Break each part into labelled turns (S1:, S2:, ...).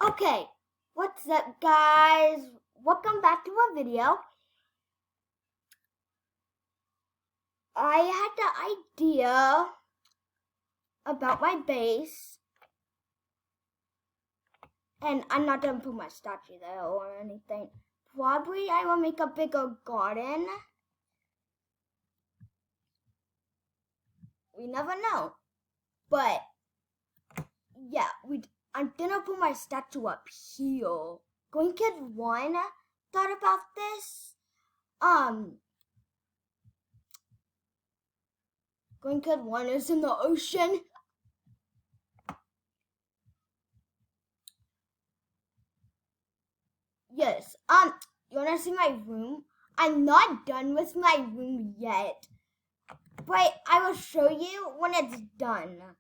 S1: Okay, what's up guys? Welcome back to a video. I had the idea about my base, and I'm not gonna put my statue there or anything. Probably I will make a bigger garden. We never know. But yeah, I'm gonna put my statue up here. Going Kid 1 thought about this. Going Kid 1 is in the ocean. Yes. You wanna see my room? I'm not done with my room yet, but I will show you when it's done.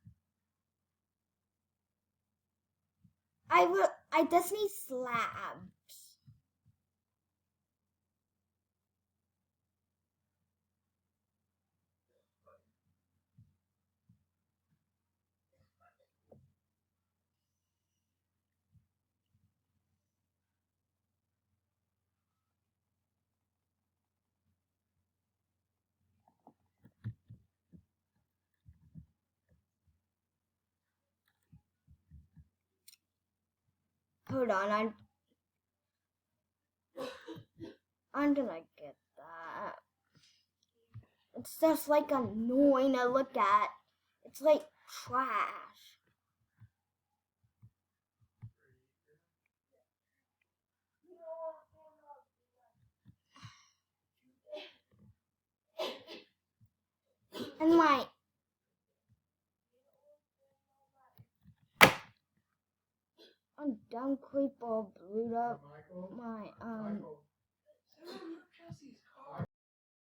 S1: I just need slabs. Hold on, I'm gonna get that. It's just like annoying to look at. It's like trash. And my dumb creeper blew up my